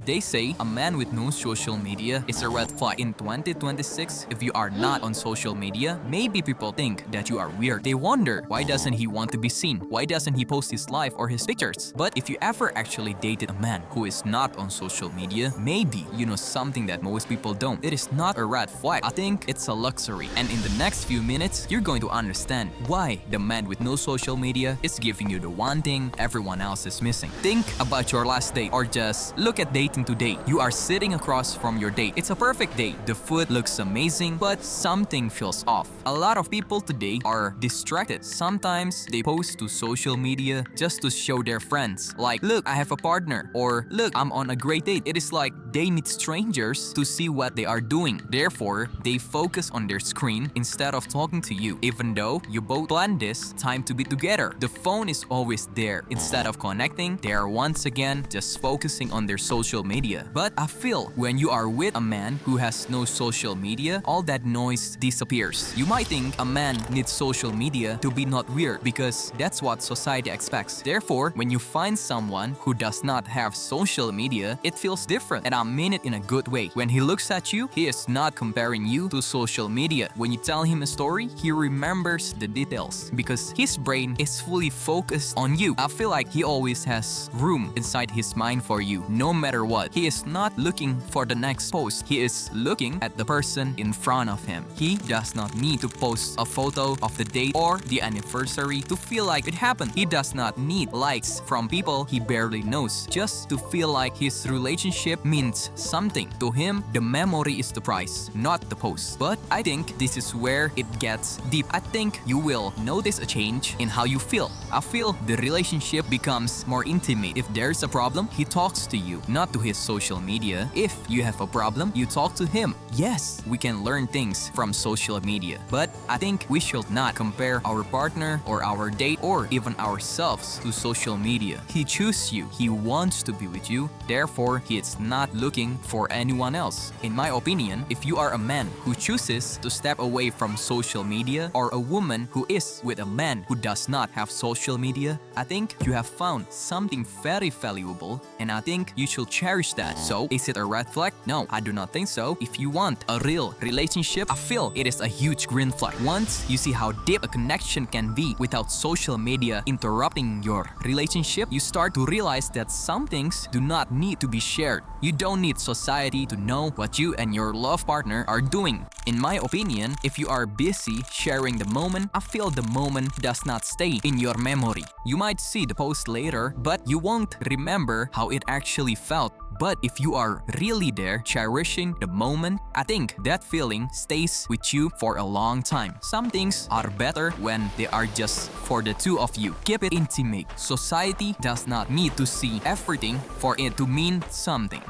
They say a man with no social media is a red flag. In 2026, if you are not on social media, maybe people think that you are weird. They wonder, why doesn't he want to be seen? Why doesn't he post his life or his pictures? But if you ever actually dated a man who is not on social media, maybe you know something that most people don't. It is not a red flag. I think it's a luxury. And in the next few minutes, you're going to understand why the man with no social media is giving you the one thing everyone else is missing. Think about your last date, or just look at dating today. You are sitting across from your date. It's a perfect date. The food looks amazing, but something feels off. A lot of people today are distracted. Sometimes they post to social media just to show their friends, like, look, I have a partner, or look, I'm on a great date. It is like they need strangers to see what they are doing. Therefore, they focus on their screen instead of talking to you. Even though you both planned this time to be together, the phone is always there. Instead of connecting, they are once again just focusing on their social media. But I feel when you are with a man who has no social media, all that noise disappears. You might think a man needs social media to be not weird because that's what society expects. Therefore, when you find someone who does not have social media, it feels different. And I mean it in a good way. When he looks at you, he is not comparing you to social media. When you tell him a story, he remembers the details because his brain is fully focused on you. I feel like he always has room inside his mind for you, no matter what. He is not looking for the next post. He is looking at the person in front of him. He does not need to post a photo of the date or the anniversary to feel like it happened. He does not need likes from people he barely knows just to feel like his relationship means something. To him, the memory is the price, not the post. But I think this is where it gets deep. I think you will notice a change in how you feel. I feel the relationship becomes more intimate. If there's a problem, he talks to you, not to his social media. If you have a problem, you talk to him. Yes, we can learn things from social media, but I think we should not compare our partner or our date or even ourselves to social media. He chooses you. He wants to be with you. Therefore, he is not looking for anyone else. In my opinion, if you are a man who chooses to step away from social media, or a woman who is with a man who does not have social media, I think you have found something very valuable, and I think you should cherish that. So, is it a red flag? No, I do not think so. If you want a real relationship, I feel it is a huge green flag. Once you see how deep a connection can be without social media interrupting your relationship, you start to realize that some things do not need to be shared. You don't need society to know what you and your love partner are doing. In my opinion, if you are busy sharing the moment, I feel the moment does not stay in your memory. You might see the post later, but you won't remember how it actually felt. But if you are really there, cherishing the moment, I think that feeling stays with you for a long time. Some things are better when they are just for the two of you. Keep it intimate. Society does not need to see everything for it to mean something.